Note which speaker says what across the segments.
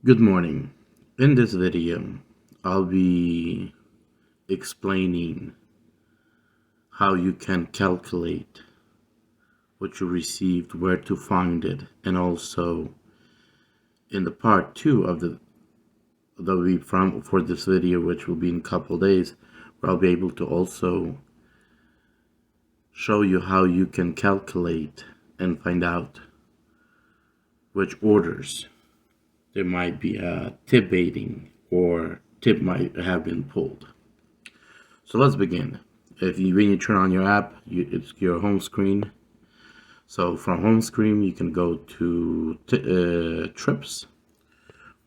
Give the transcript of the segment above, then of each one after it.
Speaker 1: Good morning. In this video, I'll be explaining how you can calculate what you received, where to find it, and also in the part 2 of for this video, which will be in a couple days, where I'll be able to also show you how you can calculate and find out which orders there might be a tip baiting or tip might have been pulled. So let's begin. When you turn on your app, it's your home screen. So from home screen, you can go to trips,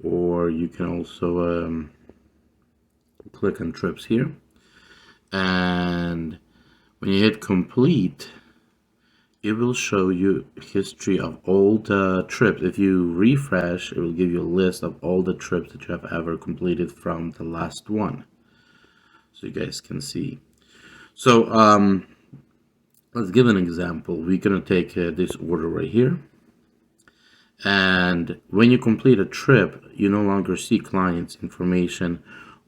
Speaker 1: or you can also click on trips here. And when you hit complete, it will show you history of all the trips. If you refresh, it will give you a list of all the trips that you have ever completed from the last one, so you guys can see. So let's give an example. We're gonna take this order right here, and when you complete a trip, you no longer see client's information,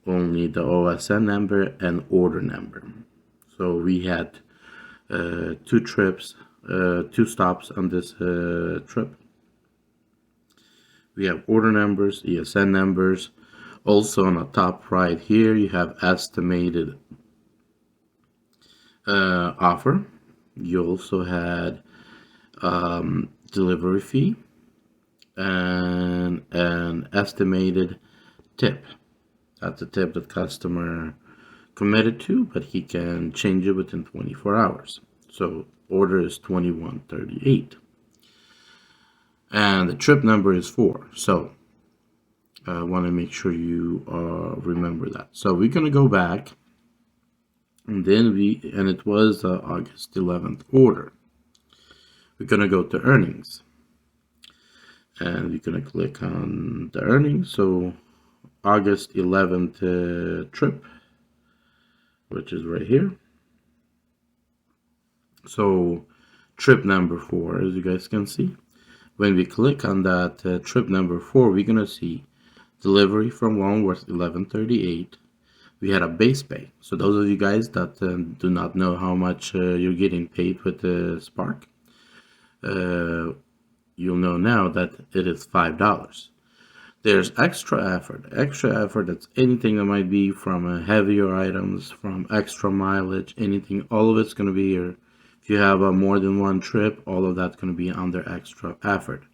Speaker 1: only the OSN number and order number. So we had two trips, two stops on this trip. We have order numbers, ESN numbers. Also on the top right here, you have estimated offer. You also had delivery fee and an estimated tip. That's a tip that customer committed to, but he can change it within 24 hours. So order is 2138, and the trip number is 4. So I want to make sure you remember that. So we're gonna go back, and then it was August 11th order. We're gonna go to earnings, and we're gonna click on the earnings. So August 11th trip, which is right here. So trip number 4, as you guys can see, when we click on that trip number 4, we're gonna see delivery from Longworth 1138. We had a base pay. So those of you guys that do not know how much you're getting paid with Spark, you'll know now that it is $5. There's extra effort. Extra effort, that's anything that might be from heavier items, from extra mileage, anything. All of it's going to be here. If you have more than one trip, all of that's going to be under extra effort.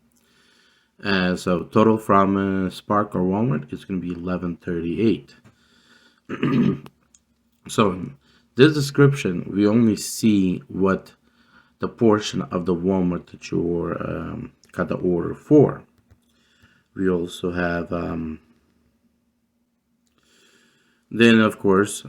Speaker 1: So total from Spark or Walmart is going to be 1138. So in this description, we only see what the portion of the Walmart that you got the order for. We also have then of course,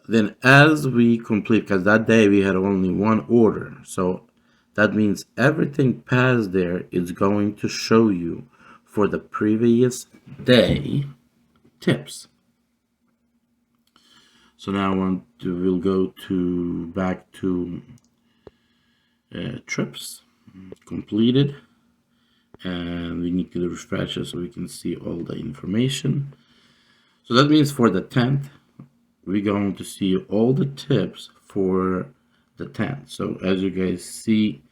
Speaker 1: then as we complete, because that day we had only one order, so that means everything past there is going to show you for the previous day tips. So now we'll go back to trips completed, and we need to refresh it so we can see all the information. So that means for the 10th, we're going to see all the tips for the 10th. So as you guys see,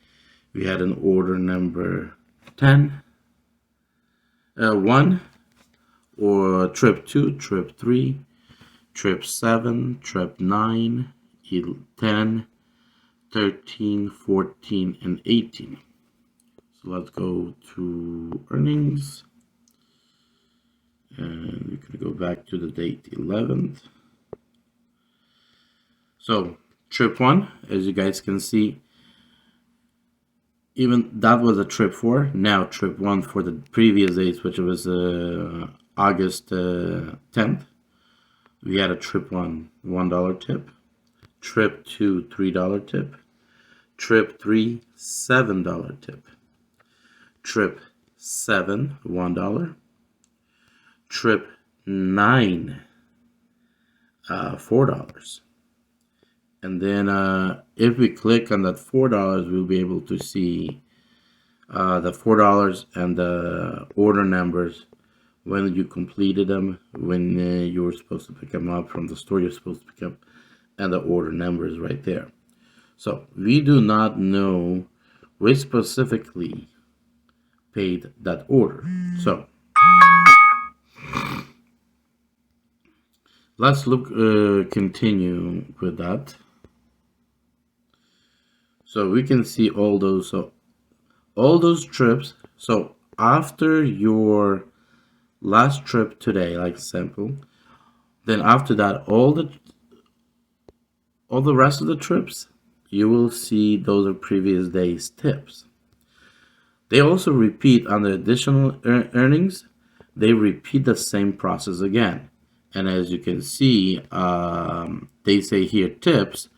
Speaker 1: we had an order number 10, 1, or trip 2, trip 3, trip 7, trip 9, 10, 13, 14, and 18. So let's go to earnings, and we can go back to the date 11th. So trip 1, as you guys can see, even that was a trip 4. Now trip 1 for the previous dates, which was August 10th, we had a trip 1 $1 tip, trip 2 $3 tip, trip 3 $7 tip, trip 7 $1, trip 9 $4. And then if we click on that $4, we'll be able to see the $4 and the order numbers when you completed them, when you were supposed to pick them up from the store you're supposed to pick up, and the order number is right there. So we do not know which specifically paid that order. So let's continue with that. So we can see all those trips. So after your last trip today, like example, then after that, all the rest of the trips, you will see those are previous days tips. They also repeat on the additional earnings. They repeat the same process again. And as you can see, they say here tips,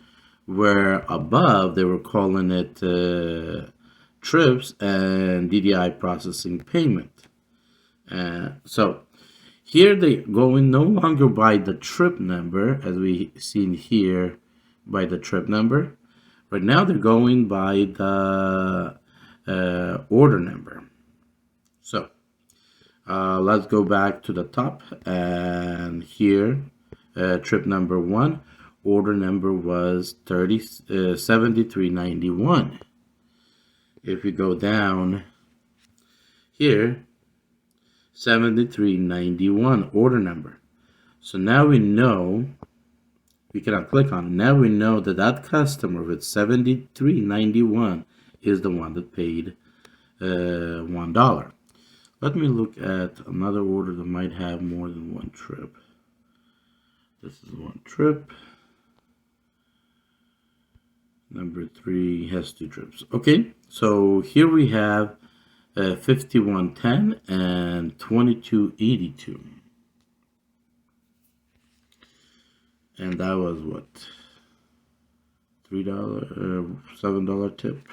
Speaker 1: where above they were calling it trips and DDI processing payment. So here they going no longer by the trip number, as we seen here by the trip number. Right now they're going by the order number. So let's go back to the top, and here trip number 1, order number was 73.91. If we go down here, 73.91 order number. So now we know, we cannot click on it. Now we know that that customer with 73.91 is the one that paid $1. Let me look at another order that might have more than one trip. This is one trip. Number 3 has 2 trips. Okay, so here we have 51.10 and 22.82. And that was what? $3, $7 tip.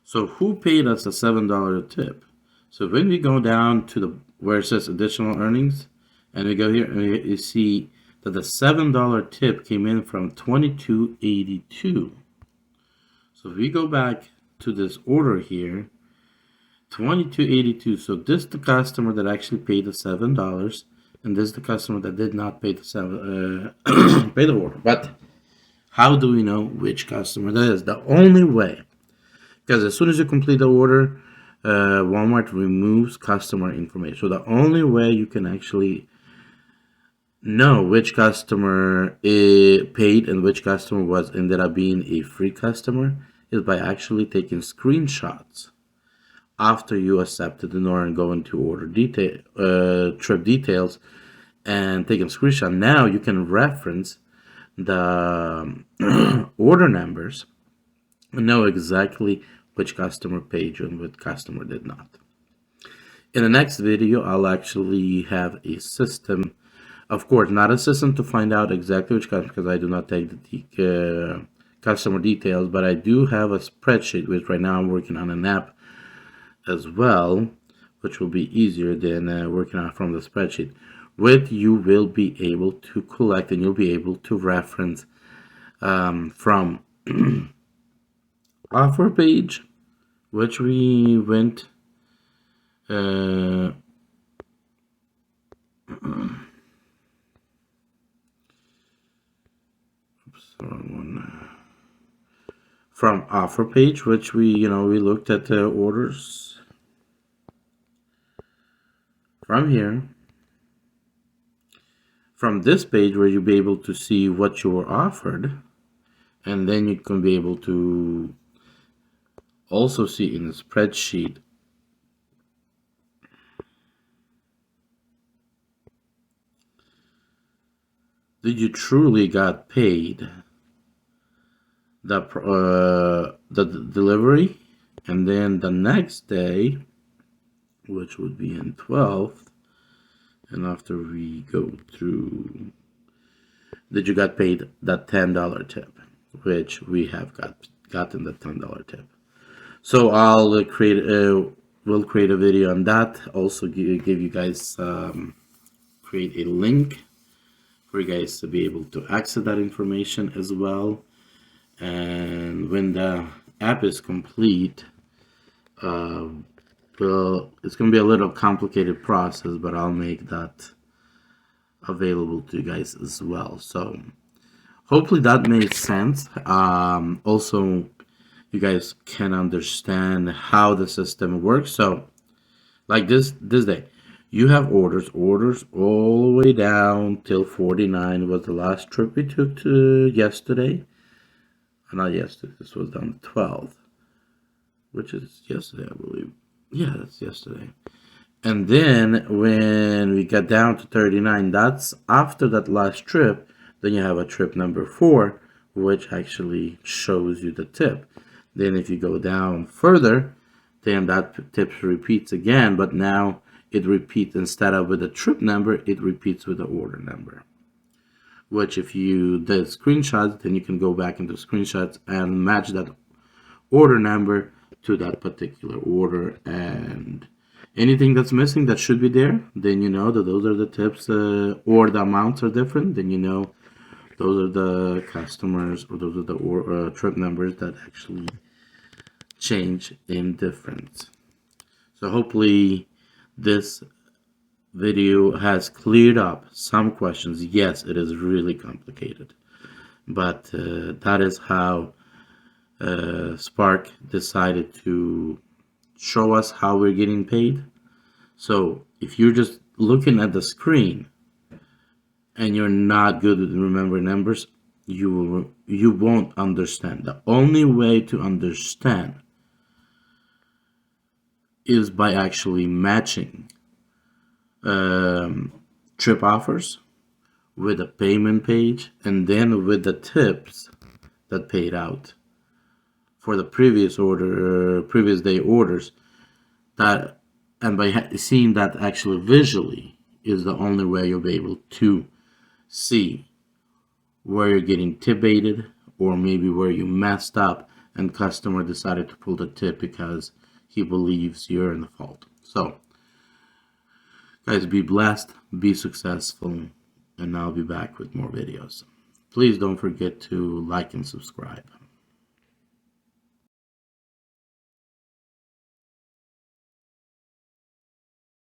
Speaker 1: So who paid us a $7 tip? So when we go down to the where it says additional earnings, and we go here, and you see that the $7 tip came in from 22.82. So if we go back to this order here, 22.82. So this is the customer that actually paid the $7, and this is the customer that did not pay the pay the order. But how do we know which customer that is? The only way, because as soon as you complete the order, Walmart removes customer information. So the only way you can actually know which customer paid and which customer ended up being a free customer is by actually taking screenshots after you accepted the order and go into order detail, trip details, and taking a screenshot. Now you can reference the order numbers and know exactly which customer paid you and which customer did not. In the next video, I'll actually have a system, of course, not a system to find out exactly which customer, because I do not take the customer details, but I do have a spreadsheet, which right now I'm working on an app as well, which will be easier than working on from the spreadsheet. With you will be able to collect, and you'll be able to reference from offer page, which we went from offer page, which we looked at the orders from here. From this page, where you'll be able to see what you were offered, and then you can be able to also see in the spreadsheet did you truly got paid the delivery, and then the next day, which would be in 12th, and after we go through, did you got paid that $10 tip, which we have gotten the $10 tip. So I'll we'll create a video on that. Also give you guys create a link for you guys to be able to access that information as well. And when the app is complete, Well, it's going to be a little complicated process, but I'll make that available to you guys as well. So hopefully that made sense. Also, you guys can understand how the system works. So like this day, you have orders all the way down till 49 was the last trip we took to yesterday. Not yesterday, this was on the 12th, which is yesterday, I believe. Yeah, that's yesterday. And then when we got down to 39, that's after that last trip. Then you have a trip number 4, which actually shows you the tip. Then if you go down further, then that tip repeats again, but now it repeats, instead of with the trip number, it repeats with the order number. Which if you did screenshots, then you can go back into screenshots and match that order number to that particular order, and anything that's missing that should be there, then you know that those are the tips, or the amounts are different, then you know those are the customers, or those are the trip numbers that actually change in difference. So hopefully this video has cleared up some questions. Yes, it is really complicated, but that is how Spark decided to show us how we're getting paid. So if you're just looking at the screen and you're not good with remembering numbers, you won't understand. The only way to understand is by actually matching trip offers with a payment page, and then with the tips that paid out for the previous order, previous day orders. That, and by seeing that actually visually, is the only way you'll be able to see where you're getting tip baited, or maybe where you messed up and customer decided to pull the tip because he believes you're in the fault. So guys, be blessed, be successful, and I'll be back with more videos. Please don't forget to like and subscribe.